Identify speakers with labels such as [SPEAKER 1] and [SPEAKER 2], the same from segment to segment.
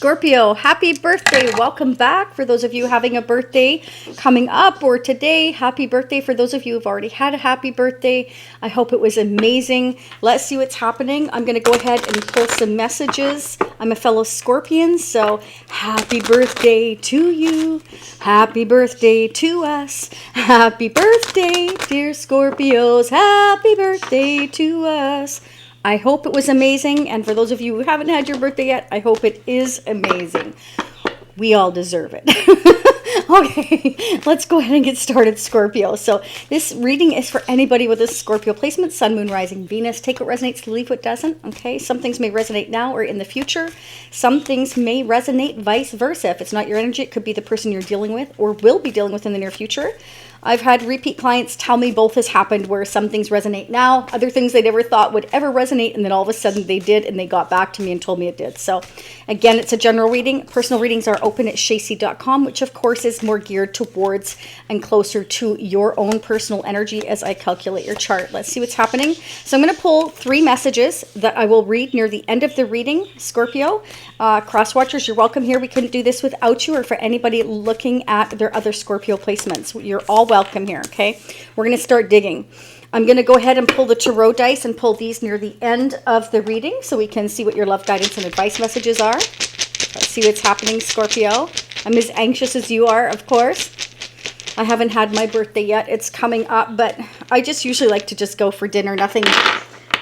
[SPEAKER 1] Scorpio, happy birthday. Welcome back. For those of you having a birthday coming up or today, happy birthday. For those of you who've already had a happy birthday, I hope it was amazing. Let's see what's happening. I'm going to go ahead and pull some messages. I'm a fellow Scorpion, so happy birthday to you. Happy birthday to us. Happy birthday, dear Scorpios. Happy birthday to us. I hope it was amazing, and for those of you who haven't had your birthday yet, I hope it is amazing. We all deserve it. Okay, let's go ahead and get started, Scorpio. So this reading is for anybody with a Scorpio placement, Sun, Moon, Rising, Venus. Take what resonates, leave what doesn't, okay? Some things may resonate now or in the future. Some things may resonate vice versa. If it's not your energy, it could be the person you're dealing with or will be dealing with in the near future. I've had repeat clients tell me both has happened, where some things resonate now, other things they never thought would ever resonate, and then all of a sudden they did, and they got back to me and told me it did. So again, it's a general reading. Personal readings are open at shacy.com, which of course is more geared towards and closer to your own personal energy as I calculate your chart. Let's see what's happening. So I'm going to pull 3 messages that I will read near the end of the reading, Scorpio. Crosswatchers, you're welcome here. We couldn't do this without you, or for anybody looking at their other Scorpio placements. You're all welcome here, okay? We're going to start digging. I'm going to go ahead and pull the tarot dice and pull these near the end of the reading so we can see what your love, guidance, and advice messages are. Let's see what's happening, Scorpio. I'm as anxious as you are, of course. I haven't had my birthday yet. It's coming up, but I just usually like to just go for dinner. Nothing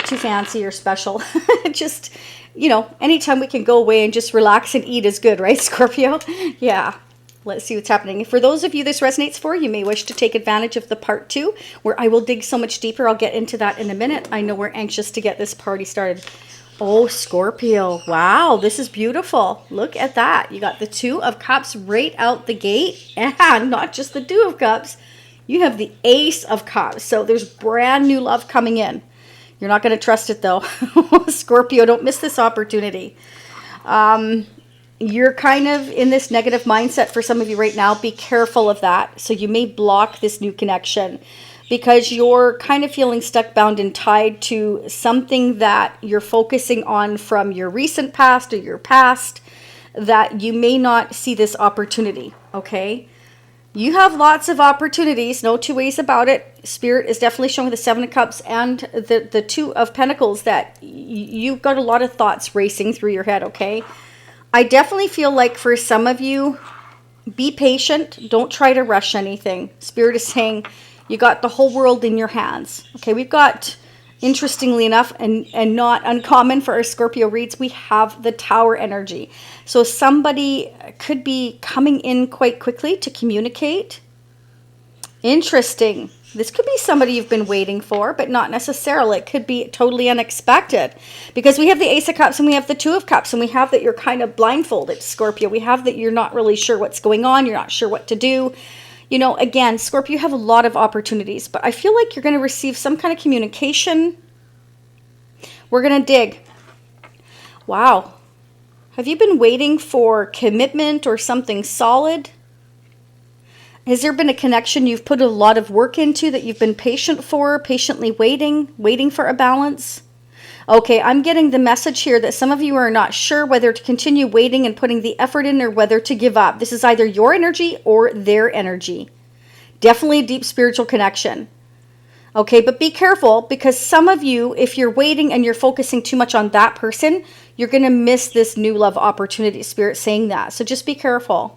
[SPEAKER 1] too fancy or special. Just, you know, anytime we can go away and just relax and eat is good, right, Scorpio? Yeah. Let's see what's happening. For those of you this resonates for, you may wish to take advantage of the part 2, where I will dig so much deeper. I'll get into that in a minute. I know we're anxious to get this party started. Oh, Scorpio. Wow, this is beautiful. Look at that. You got the 2 of Cups right out the gate. And not just the 2 of Cups. You have the Ace of Cups. So there's brand new love coming in. You're not going to trust it, though. Scorpio, don't miss this opportunity. You're kind of in this negative mindset for some of you right now. Be careful of that. So you may block this new connection because you're kind of feeling stuck, bound, and tied to something that you're focusing on from your recent past or your past, that you may not see this opportunity, okay? You have lots of opportunities, no two ways about it. Spirit is definitely showing the 7 of Cups and the 2 of Pentacles that you've got a lot of thoughts racing through your head, okay? I definitely feel like for some of you, be patient. Don't try to rush anything. Spirit is saying you got the whole world in your hands. Okay, we've got, interestingly enough, and not uncommon for our Scorpio reads, we have the Tower energy. So somebody could be coming in quite quickly to communicate. Interesting. This could be somebody you've been waiting for, but not necessarily. It could be totally unexpected because we have the Ace of Cups and we have the 2 of Cups, and we have that you're kind of blindfolded, Scorpio. We have that you're not really sure what's going on. You're not sure what to do. You know, again, Scorpio, you have a lot of opportunities, but I feel like you're going to receive some kind of communication. We're going to dig. Wow. Have you been waiting for commitment or something solid? Has there been a connection you've put a lot of work into that you've been patient for, patiently waiting for a balance? Okay, I'm getting the message here that some of you are not sure whether to continue waiting and putting the effort in or whether to give up. This is either your energy or their energy. Definitely a deep spiritual connection. Okay, but be careful because some of you, if you're waiting and you're focusing too much on that person, you're going to miss this new love opportunity. Spirit saying that. So just be careful.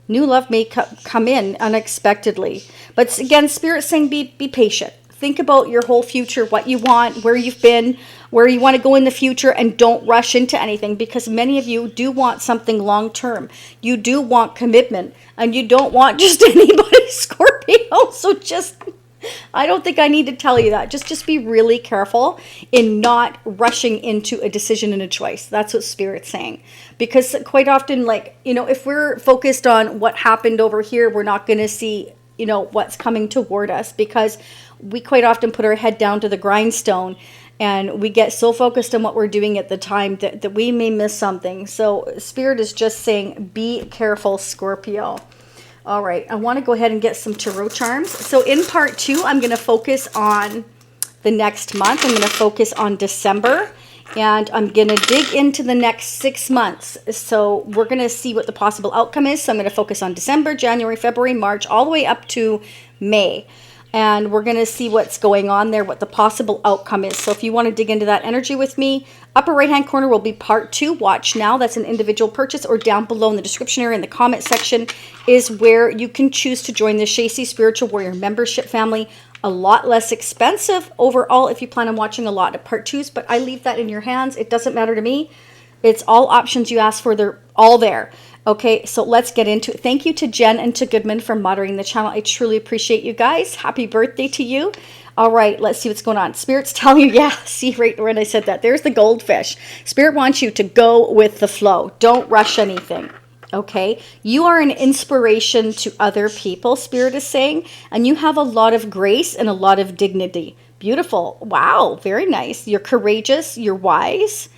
[SPEAKER 1] New love may come in unexpectedly. But again, Spirit saying be patient. Think about your whole future, what you want, where you've been, where you want to go in the future, and don't rush into anything because many of you do want something long term. You do want commitment, and you don't want just anybody, Scorpio. So just, I don't think I need to tell you that. Just be really careful in not rushing into a decision and a choice. That's what Spirit's saying. Because quite often, like, you know, if we're focused on what happened over here, we're not going to see, you know, what's coming toward us because we quite often put our head down to the grindstone and we get so focused on what we're doing at the time that we may miss something. So Spirit is just saying, be careful, Scorpio. All right, I want to go ahead and get some tarot charms. So in part 2, I'm going to focus on the next month. I'm going to focus on December. And I'm going to dig into the next 6 months. So we're going to see what the possible outcome is. So I'm going to focus on December, January, February, March, all the way up to May. And we're going to see what's going on there, what the possible outcome is. So if you want to dig into that energy with me, upper right-hand corner will be part 2. Watch now. That's an individual purchase, or down below in the description area in the comment section is where you can choose to join the Shacy Spiritual Warrior membership family. A lot less expensive overall if you plan on watching a lot of part 2s, but I leave that in your hands. It doesn't matter to me. It's all options you ask for. They're all there. Okay, so let's get into it. Thank you to Jen and to Goodman for moderating the channel. I truly appreciate you guys. Happy birthday to you. All right, let's see what's going on. Spirit's telling you, yeah, see right when I said that. There's the goldfish. Spirit wants you to go with the flow. Don't rush anything. Okay, you are an inspiration to other people, Spirit is saying, and you have a lot of grace and a lot of dignity. Beautiful. Wow, very nice. You're courageous. You're wise.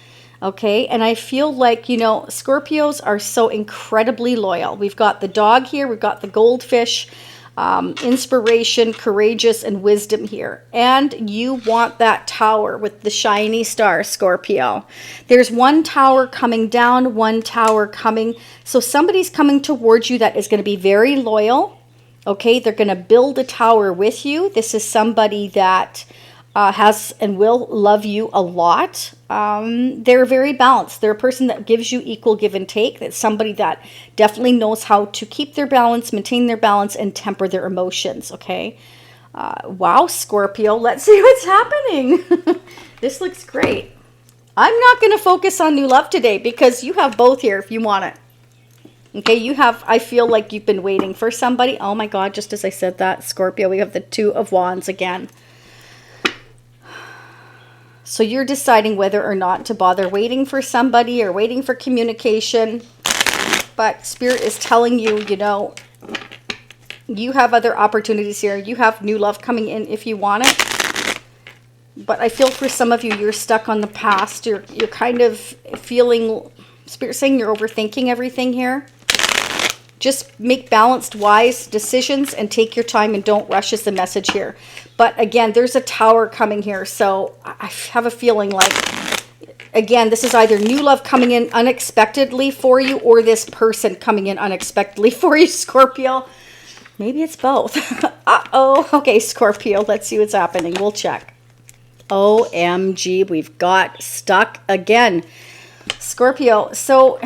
[SPEAKER 1] Okay, and I feel like, you know, Scorpios are so incredibly loyal. We've got the dog here, we've got the goldfish, inspiration, courageous, and wisdom here. And you want that tower with the shiny star, Scorpio. There's one tower coming down, one tower coming. So somebody's coming towards you that is going to be very loyal. Okay, they're going to build a tower with you. This is somebody that has and will love you a lot. They're very balanced. They're a person that gives you equal give and take. That's somebody that definitely knows how to keep their balance, maintain their balance, and temper their emotions, okay? Wow, Scorpio, let's see what's happening. This looks great. I'm not going to focus on new love today because you have both here if you want it. Okay, you have, I feel like you've been waiting for somebody. Oh my God, just as I said that, Scorpio, we have the Two of Wands again. So you're deciding whether or not to bother waiting for somebody or waiting for communication. But Spirit is telling you, you know, you have other opportunities here. You have new love coming in if you want it. But I feel for some of you, you're stuck on the past. You're kind of feeling, Spirit saying you're overthinking everything here. Just make balanced, wise decisions and take your time and don't rush is the message here. But again, there's a tower coming here. So I have a feeling like, again, this is either new love coming in unexpectedly for you or this person coming in unexpectedly for you, Scorpio. Maybe it's both. Uh-oh. Okay, Scorpio, let's see what's happening. We'll check. OMG, we've got stuck again. Scorpio, so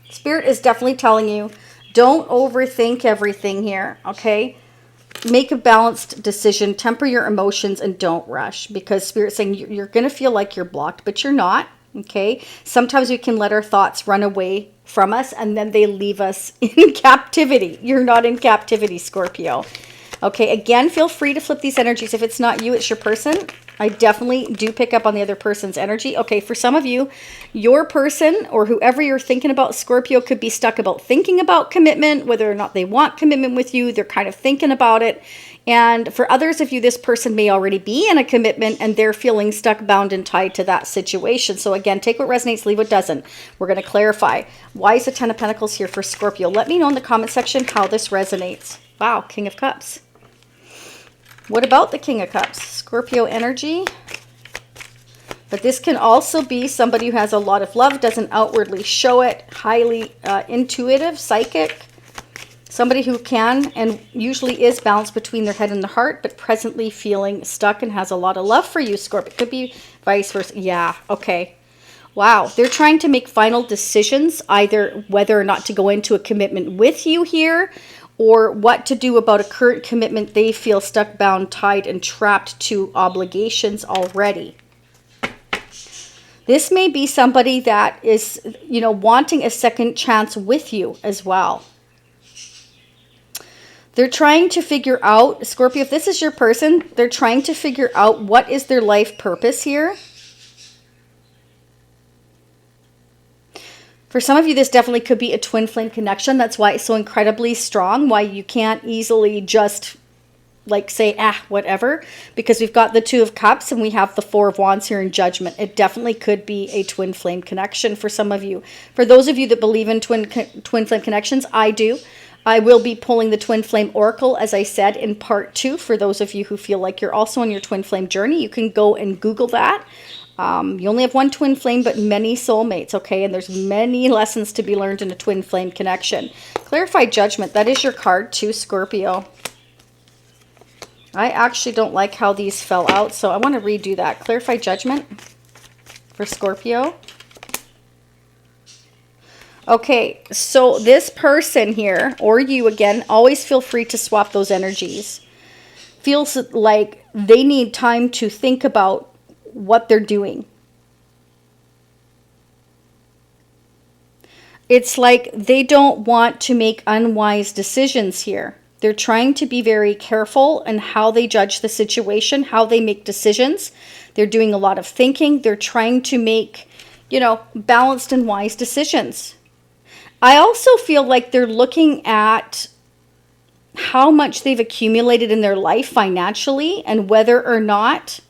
[SPEAKER 1] Spirit is definitely telling you, don't overthink everything here, okay? Make a balanced decision, temper your emotions, and don't rush, because Spirit's saying you're going to feel like you're blocked, but you're not, okay? Sometimes we can let our thoughts run away from us, and then they leave us in captivity. You're not in captivity, Scorpio. Okay, again, feel free to flip these energies. If it's not you, it's your person. I definitely do pick up on the other person's energy. Okay, for some of you, your person or whoever you're thinking about, Scorpio, could be stuck about thinking about commitment, whether or not they want commitment with you. They're kind of thinking about it. And for others of you, this person may already be in a commitment and they're feeling stuck, bound, and tied to that situation. So again, take what resonates, leave what doesn't. We're going to clarify. Why is the Ten of Pentacles here for Scorpio? Let me know in the comment section how this resonates. Wow, King of Cups. What about the King of Cups? Scorpio energy. But this can also be somebody who has a lot of love, doesn't outwardly show it, highly intuitive, psychic. Somebody who can and usually is balanced between their head and the heart, but presently feeling stuck and has a lot of love for you, Scorpio. It could be vice versa. Yeah, okay. Wow, they're trying to make final decisions, either whether or not to go into a commitment with you here, or what to do about a current commitment they feel stuck, bound, tied, and trapped to obligations already. This may be somebody that is, you know, wanting a second chance with you as well. They're trying to figure out, Scorpio, if this is your person, they're trying to figure out what is their life purpose here. For some of you, this definitely could be a twin flame connection. That's why it's so incredibly strong, why you can't easily just like say, whatever, because we've got the Two of Cups and we have the Four of Wands here in Judgment. It definitely could be a twin flame connection for some of you. For those of you that believe in twin flame connections, I do. I will be pulling the Twin Flame Oracle, as I said, in part 2. For those of you who feel like you're also on your twin flame journey, you can go and Google that. You only have one twin flame, but many soulmates, okay? And there's many lessons to be learned in a twin flame connection. Clarify judgment. That is your card too, Scorpio. I actually don't like how these fell out, so I want to redo that. Clarify judgment for Scorpio. Okay, so this person here, or you again, always feel free to swap those energies. Feels like they need time to think about what they're doing. It's like they don't want to make unwise decisions here. They're trying to be very careful in how they judge the situation, how they make decisions. They're doing a lot of thinking. They're trying to make, you know, balanced and wise decisions. I also feel like they're looking at how much they've accumulated in their life financially and whether or not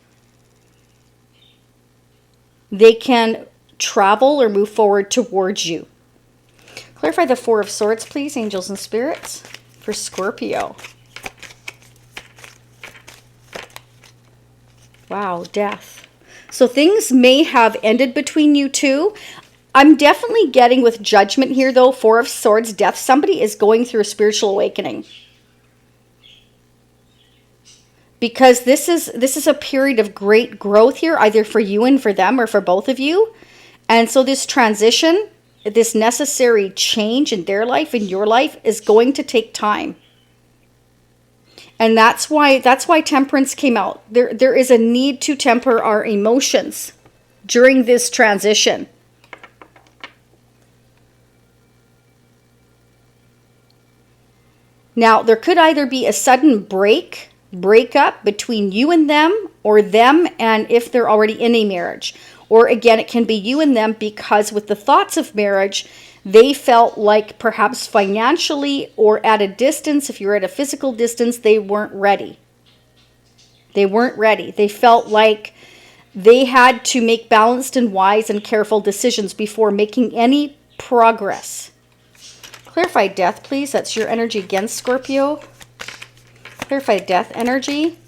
[SPEAKER 1] they can travel or move forward towards you. Clarify the Four of Swords, please, angels and spirits, for Scorpio. Wow, death. So things may have ended between you two. I'm definitely getting with judgment here, though. Four of Swords, death. Somebody is going through a spiritual awakening. Because this is a period of great growth here, either for you and for them or for both of you. And so this transition, this necessary change in their life, in your life, is going to take time. And that's why temperance came out. There is a need to temper our emotions during this transition. Now, there could either be a sudden breakup between you and them, or them and if they're already in a marriage. Or again, it can be you and them because with the thoughts of marriage, they felt like perhaps financially or at a distance, if you're at a physical distance, they weren't ready. They weren't ready. They felt like they had to make balanced and wise and careful decisions before making any progress. Clarify death, please. That's your energy against Scorpio. Clarify death energy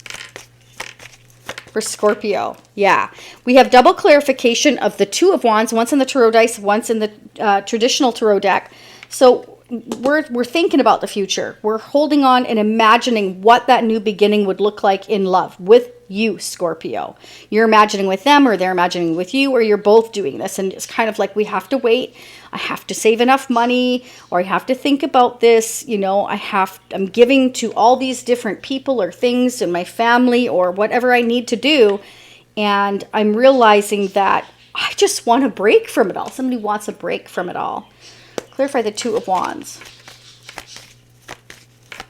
[SPEAKER 1] for Scorpio. Yeah. We have double clarification of the Two of Wands. Once in the tarot dice, once in the traditional tarot deck. So we're thinking about the future. We're holding on and imagining what that new beginning would look like in love with you, Scorpio. You're imagining with them, or they're imagining with you, or you're both doing this. And it's kind of like, we have to wait. I have to save enough money, or I have to think about this. You know, I'm giving to all these different people or things in my family or whatever I need to do. And I'm realizing that I just want a break from it all. Somebody wants a break from it all. Clarify the Two of Wands.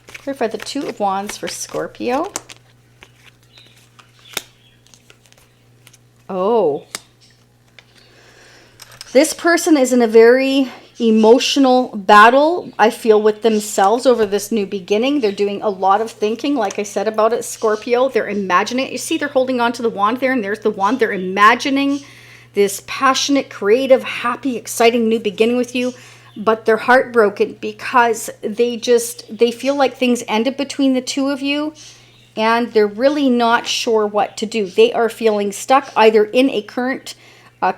[SPEAKER 1] Clarify the Two of Wands for Scorpio. Oh. This person is in a very emotional battle, I feel, with themselves over this new beginning. They're doing a lot of thinking, like I said about it, Scorpio. They're imagining. You see, they're holding on to the wand there, and there's the wand. They're imagining this passionate, creative, happy, exciting new beginning with you. But they're heartbroken because they feel like things ended between the two of you, and they're really not sure what to do. They are feeling stuck either in a current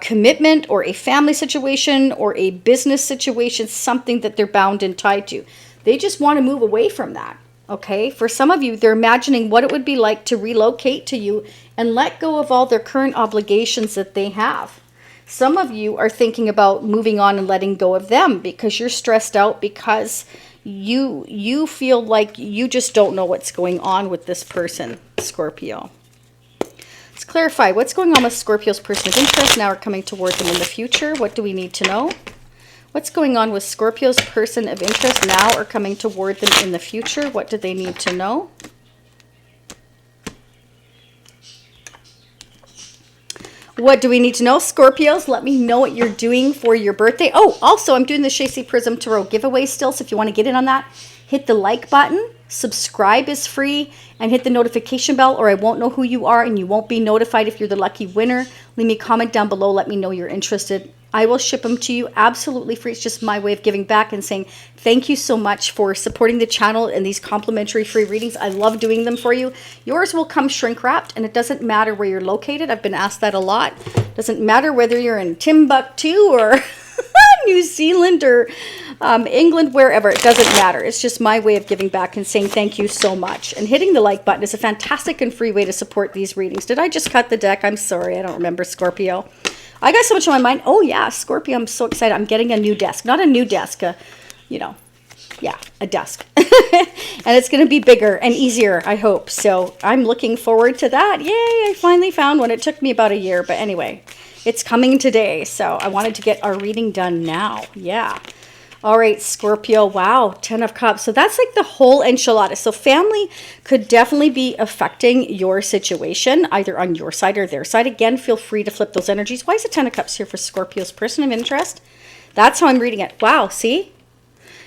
[SPEAKER 1] commitment or a family situation or a business situation, something that they're bound and tied to. They just want to move away from that. Okay, for some of you, they're imagining what it would be like to relocate to you and let go of all their current obligations that they have. Some of you are thinking about moving on and letting go of them because you're stressed out, because you feel like you just don't know what's going on with this person, Scorpio. Let's clarify what's going on with Scorpio's person of interest now or coming toward them in the future. What do we need to know? What's going on with Scorpio's person of interest now or coming toward them in the future? What do they need to know? What do we need to know, Scorpios? Let me know what you're doing for your birthday. Oh, also, I'm doing the Shacy Prism Tarot giveaway still, so if you want to get in on that, hit the like button, subscribe is free, and hit the notification bell, or I won't know who you are, and you won't be notified if you're the lucky winner. Leave me a comment down below. Let me know you're interested. I will ship them to you absolutely free. It's just my way of giving back and saying thank you so much for supporting the channel and these complimentary free readings. I love doing them for you. Yours will come shrink wrapped, and it doesn't matter where you're located. I've been asked that a lot. It doesn't matter whether you're in Timbuktu or New Zealand or England, wherever. It doesn't matter. It's just my way of giving back and saying thank you so much. And hitting the like button is a fantastic and free way to support these readings. Did I just cut the deck? I'm sorry. I don't remember, Scorpio. I got so much on my mind. Oh, yeah, Scorpio, I'm so excited. I'm getting a new desk. Not a new desk, you know, yeah, a desk. And it's going to be bigger and easier, I hope. So I'm looking forward to that. Yay, I finally found one. It took me about a year, but anyway, it's coming today. So I wanted to get our reading done now. Yeah. All right, Scorpio, wow, 10 of Cups. So that's like the whole enchilada. So family could definitely be affecting your situation, either on your side or their side. Again, feel free to flip those energies. Why is the 10 of Cups here for Scorpio's person of interest? That's how I'm reading it. Wow, see?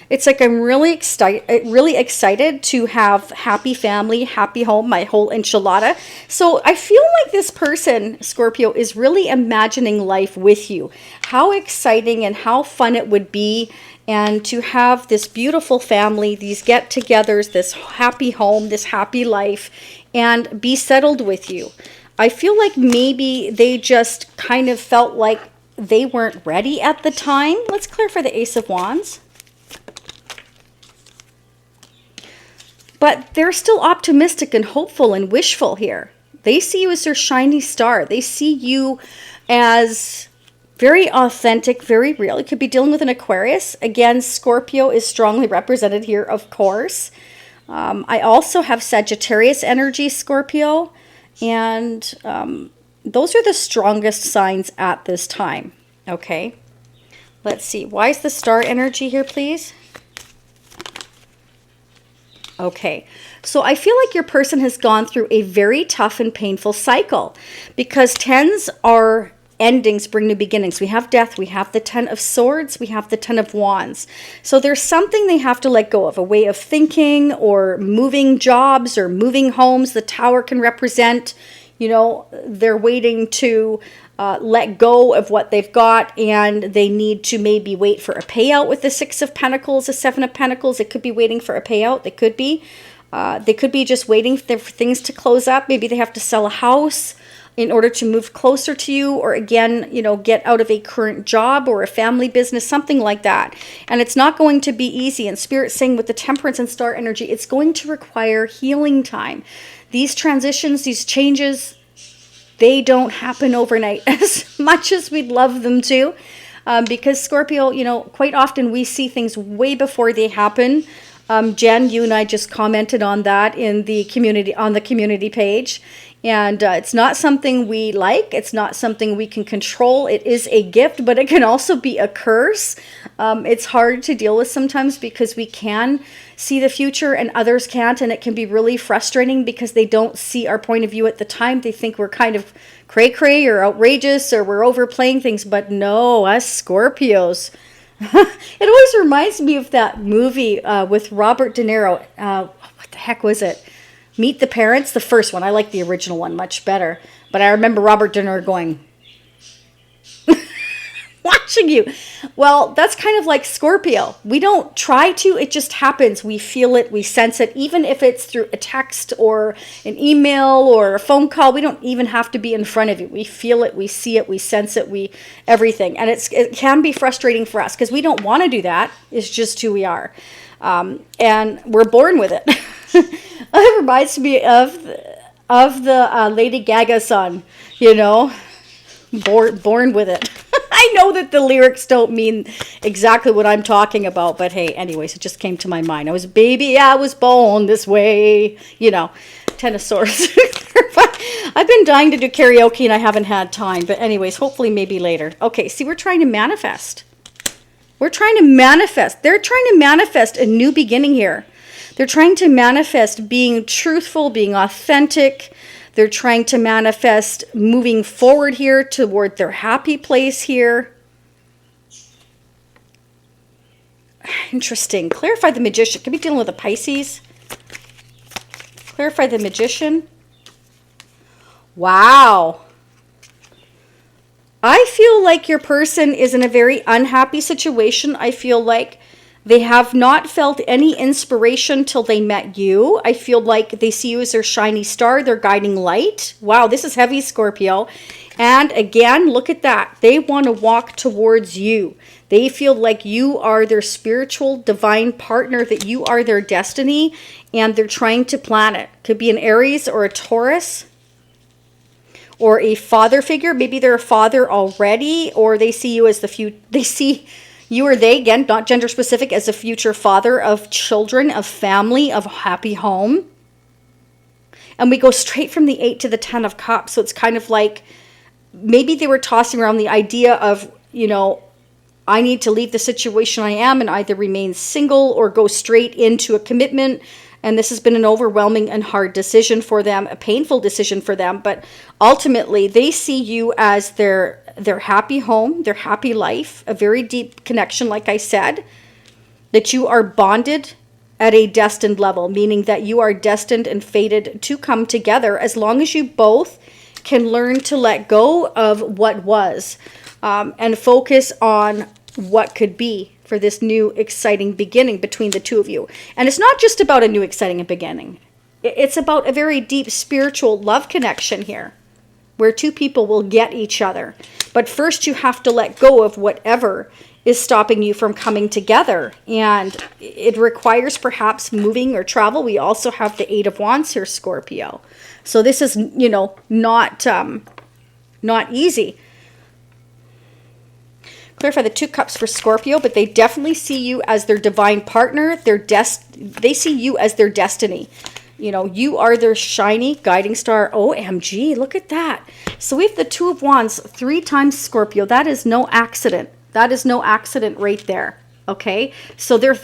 [SPEAKER 1] It's like I'm really excited to have happy family, happy home, my whole enchilada. So I feel like this person, Scorpio, is really imagining life with you. How exciting and how fun it would be, and to have this beautiful family, these get-togethers, this happy home, this happy life, and be settled with you. I feel like maybe they just kind of felt like they weren't ready at the time. Let's clarify the Ace of Wands. But they're still optimistic and hopeful and wishful here. They see you as their shiny star. They see you as very authentic, very real. It could be dealing with an Aquarius. Again, Scorpio is strongly represented here, of course. I also have Sagittarius energy, Scorpio. And those are the strongest signs at this time. Okay. Let's see. Why is the star energy here, please? Okay, so I feel like your person has gone through a very tough and painful cycle, because 10s are endings, bring new beginnings. We have death, we have the 10 of Swords, we have the 10 of Wands. So there's something they have to let go of, a way of thinking, or moving jobs or moving homes. The Tower can represent, you know, they're waiting to let go of what they've got, and they need to maybe wait for a payout with the 6 of Pentacles, the 7 of Pentacles. It could be waiting for a payout. They could be just waiting for things to close up. Maybe they have to sell a house in order to move closer to you, or again, you know, get out of a current job or a family business, something like that. And it's not going to be easy. And Spirit's saying with the Temperance and Star energy, it's going to require healing time. These transitions, these changes, they don't happen overnight as much as we'd love them to, because Scorpio, you know, quite often we see things way before they happen. Jen, you and I just commented on that in the community, on the community page. And it's not something we like. It's not something we can control. It is a gift, but it can also be a curse. It's hard to deal with sometimes because we can see the future and others can't. And it can be really frustrating because they don't see our point of view at the time. They think we're kind of cray-cray or outrageous or we're overplaying things. But no, us Scorpios. It always reminds me of that movie with Robert De Niro. What the heck was it? Meet the Parents, the first one. I like the original one much better. But I remember Robert De Niro going, watching you. Well, that's kind of like Scorpio. We don't try to, it just happens. We feel it, we sense it, even if it's through a text or an email or a phone call. We don't even have to be in front of you. We feel it, we see it, we sense it, everything. And it can be frustrating for us because we don't want to do that. It's just who we are. And we're born with it. It reminds me of the Lady Gaga song, you know, born with it. I know that the lyrics don't mean exactly what I'm talking about, but hey, anyways, it just came to my mind. I was a baby, I was born this way, you know, Ten of Swords. I've been dying to do karaoke and I haven't had time, but anyways, hopefully maybe later. Okay, see, we're trying to manifest. We're trying to manifest. They're trying to manifest a new beginning here. They're trying to manifest being truthful, being authentic. They're trying to manifest moving forward here toward their happy place here. Interesting. Clarify the Magician. Could be dealing with a Pisces. Clarify the Magician. Wow. I feel like your person is in a very unhappy situation. I feel like they have not felt any inspiration till they met you. I feel like they see you as their shiny star, their guiding light. Wow, this is heavy, Scorpio. And again, look at that. They want to walk towards you. They feel like you are their spiritual divine partner, that you are their destiny, and they're trying to plan it. Could be an Aries or a Taurus, or a father figure. Maybe they're a father already, or they see you as the future. They see you or they, again, not gender specific, as a future father of children, of family, of a happy home. And we go straight from the 8 to the 10 of Cups. So it's kind of like maybe they were tossing around the idea of, you know, I need to leave the situation I am and either remain single or go straight into a commitment. And this has been an overwhelming and hard decision for them, a painful decision for them. But ultimately, they see you as their happy home, their happy life, a very deep connection, like I said, that you are bonded at a destined level, meaning that you are destined and fated to come together as long as you both can learn to let go of what was and focus on what could be for this new exciting beginning between the two of you. And it's not just about a new exciting beginning. It's about a very deep spiritual love connection here, where two people will get each other. But first you have to let go of whatever is stopping you from coming together. And it requires perhaps moving or travel. We also have the 8 of Wands here, Scorpio. So this is, you know, not easy. Clarify the 2 cups for Scorpio, but they definitely see you as their divine partner. They see you as their destiny. You know, you are their shiny guiding star. OMG, look at that. So we have the 2 of Wands 3 times, Scorpio. That is no accident. That is no accident right there. Okay? So they're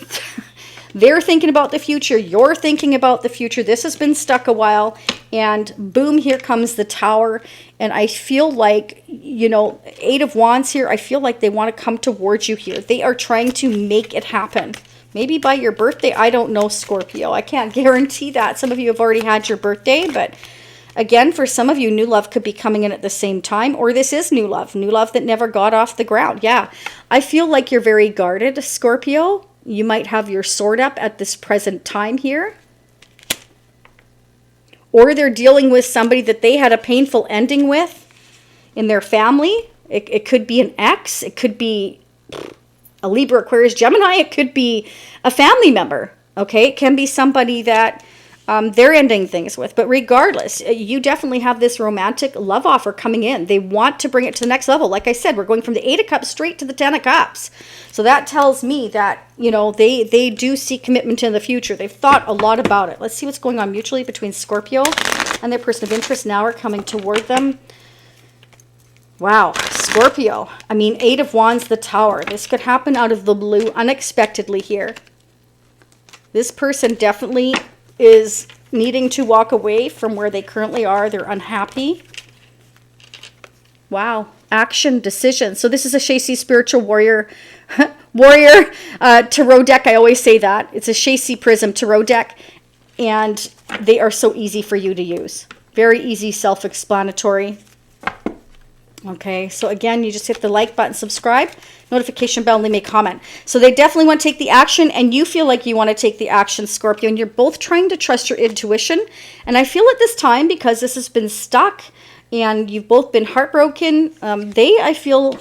[SPEAKER 1] thinking about the future. You're thinking about the future. This has been stuck a while. And boom, here comes the Tower. And I feel like, you know, 8 of Wands here, I feel like they want to come towards you here. They are trying to make it happen. Maybe by your birthday, I don't know, Scorpio. I can't guarantee that. Some of you have already had your birthday, but again, for some of you, new love could be coming in at the same time, or this is new love that never got off the ground. Yeah, I feel like you're very guarded, Scorpio. You might have your sword up at this present time here. Or they're dealing with somebody that they had a painful ending with in their family. It could be an ex. It could be a Libra, Aquarius, Gemini. It could be a family member. Okay, it can be somebody that they're ending things with. But regardless, you definitely have this romantic love offer coming in. They want to bring it to the next level. Like I said, we're going from the 8 of Cups straight to the 10 of Cups. So that tells me that, you know, they do see commitment in the future. They've thought a lot about it. Let's see what's going on mutually between Scorpio and their person of interest now are coming toward them. Wow, Scorpio. I mean, 8 of Wands, the Tower. This could happen out of the blue unexpectedly here. This person definitely is needing to walk away from where they currently are. They're unhappy. Wow. Action, decision. So this is a Shacey spiritual warrior tarot deck. I always say that. It's a Shacey prism tarot deck. And they are so easy for you to use. Very easy, self-explanatory. Okay, so again, you just hit the like button, subscribe, notification bell, and leave me a comment. So they definitely want to take the action, and you feel like you want to take the action, Scorpio, and you're both trying to trust your intuition. And I feel at this time, because this has been stuck, and you've both been heartbroken, they, I feel,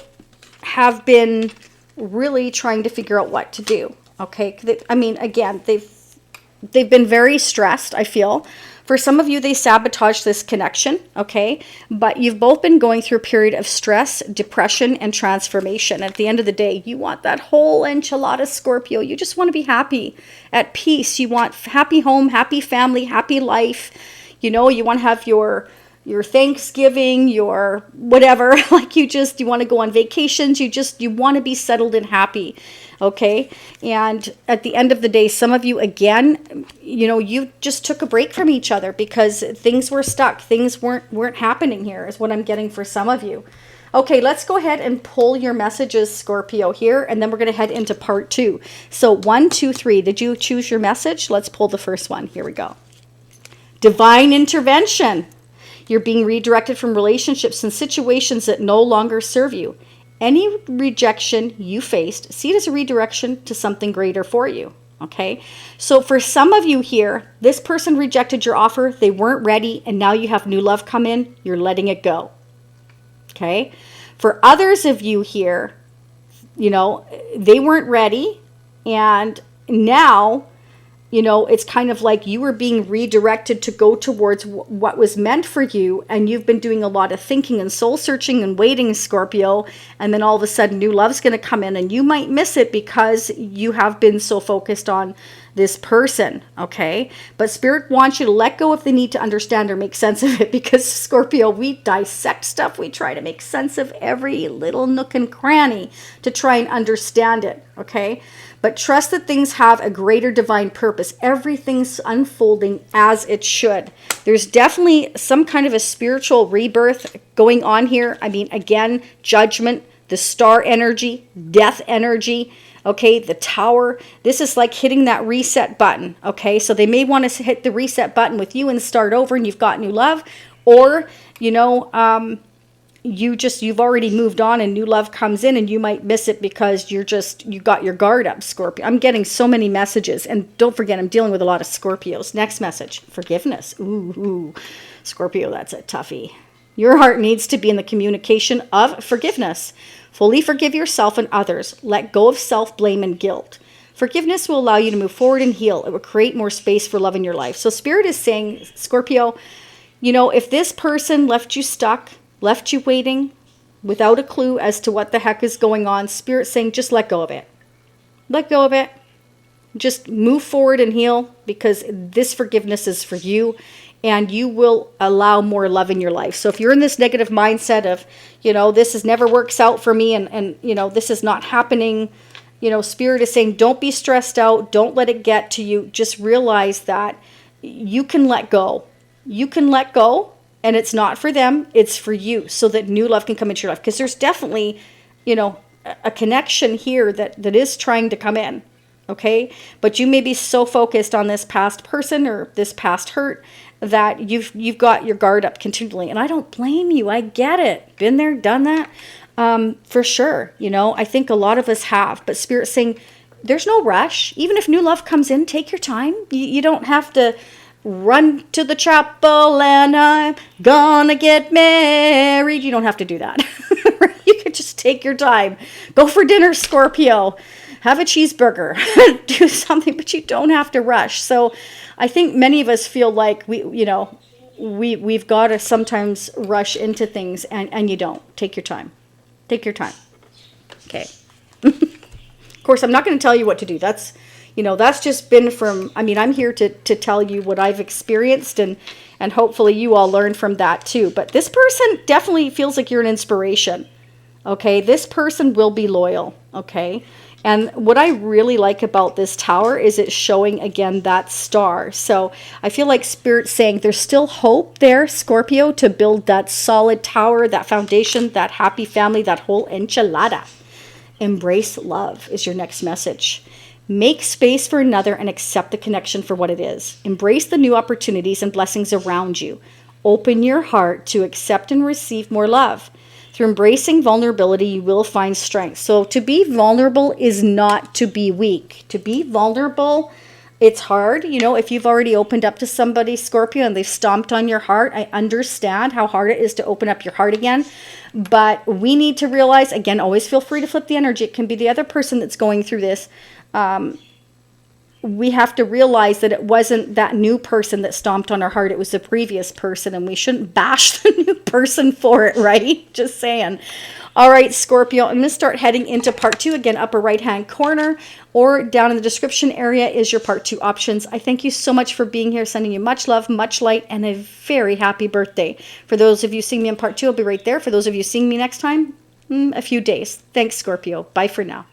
[SPEAKER 1] have been really trying to figure out what to do. Okay, I mean, again, they've been very stressed, I feel. For some of you, they sabotage this connection, okay? But you've both been going through a period of stress, depression, and transformation. At the end of the day, you want that whole enchilada, Scorpio. You just want to be happy, at peace. You want happy home, happy family, happy life. You know, you want to have your Thanksgiving, your whatever. Like you want to go on vacations. You want to be settled and happy. Okay. And at the end of the day, some of you, again, you know, you just took a break from each other because things were stuck. Things weren't happening here is what I'm getting for some of you. Okay, let's go ahead and pull your messages, Scorpio, here, and then we're going to head into part 2. So 1, 2, 3. Did you choose your message? Let's pull the first one. Here we go. Divine intervention. You're being redirected from relationships and situations that no longer serve you. Any rejection you faced, see it as a redirection to something greater for you. Okay, so for some of you here, this person rejected your offer, they weren't ready, and now you have new love come in, you're letting it go. Okay, for others of you here, you know, they weren't ready, and now, you know, it's kind of like you were being redirected to go towards what was meant for you, and you've been doing a lot of thinking and soul searching and waiting, Scorpio, and then all of a sudden new love's going to come in, and you might miss it because you have been so focused on this person, okay? But Spirit wants you to let go if they need to understand or make sense of it, because Scorpio, we dissect stuff. We try to make sense of every little nook and cranny to try and understand it, okay? But trust that things have a greater divine purpose. Everything's unfolding as it should. There's definitely some kind of a spiritual rebirth going on here. I mean, again, judgment, the star energy, death energy, okay, the tower. This is like hitting that reset button, okay? So they may want to hit the reset button with you and start over and you've got new love. Or, you know, you've already moved on and new love comes in and you might miss it because you got your guard up, Scorpio. I'm getting so many messages, and don't forget, I'm dealing with a lot of Scorpios. Next message, forgiveness. Ooh, Scorpio, that's a toughie. Your heart needs to be in the communication of forgiveness. Fully forgive yourself and others. Let go of self-blame and guilt. Forgiveness will allow you to move forward and heal. It will create more space for love in your life. So Spirit is saying, Scorpio, you know, if this person left you stuck, left you waiting without a clue as to what the heck is going on, Spirit saying, just let go of it. Let go of it. Just move forward and heal, because this forgiveness is for you, and you will allow more love in your life. So if you're in this negative mindset of, you know, this is never works out for me, and you know, this is not happening, you know, Spirit is saying, don't be stressed out. Don't let it get to you. Just realize that you can let go. You can let go. And it's not for them, it's for you, so that new love can come into your life. Because there's definitely, you know, a connection here that is trying to come in, okay? But you may be so focused on this past person or this past hurt that you've got your guard up continually. And I don't blame you, I get it. Been there, done that, for sure. You know, I think a lot of us have. But Spirit's saying, there's no rush. Even if new love comes in, take your time. You don't have to run to the chapel and I'm gonna get married. You don't have to do that. You can just take your time. Go for dinner, Scorpio. Have a cheeseburger. Do something, but you don't have to rush. So I think many of us feel like we've got to sometimes rush into things, and you don't. Take your time. Take your time. Okay. Of course, I'm not going to tell you what to do. That's just been from, I mean, I'm here to tell you what I've experienced, and hopefully you all learn from that too. But this person definitely feels like you're an inspiration, okay? This person will be loyal, okay? And what I really like about this tower is it's showing, again, that star. So I feel like Spirit's saying there's still hope there, Scorpio, to build that solid tower, that foundation, that happy family, that whole enchilada. Embrace love is your next message. Make space for another and accept the connection for what it is. Embrace the new opportunities and blessings around you. Open your heart to accept and receive more love. Through embracing vulnerability, you will find strength. So to be vulnerable is not to be weak. To be vulnerable, it's hard. You know, if you've already opened up to somebody, Scorpio, and they've stomped on your heart, I understand how hard it is to open up your heart again. But we need to realize, again, always feel free to flip the energy. It can be the other person that's going through this. We have to realize that it wasn't that new person that stomped on our heart. It was the previous person, and we shouldn't bash the new person for it, right? Just saying. All right, Scorpio, I'm going to start heading into part 2. Again, upper right-hand corner or down in the description area is your part 2 options. I thank you so much for being here, sending you much love, much light, and a very happy birthday. For those of you seeing me in part 2, I'll be right there. For those of you seeing me next time, a few days. Thanks, Scorpio. Bye for now.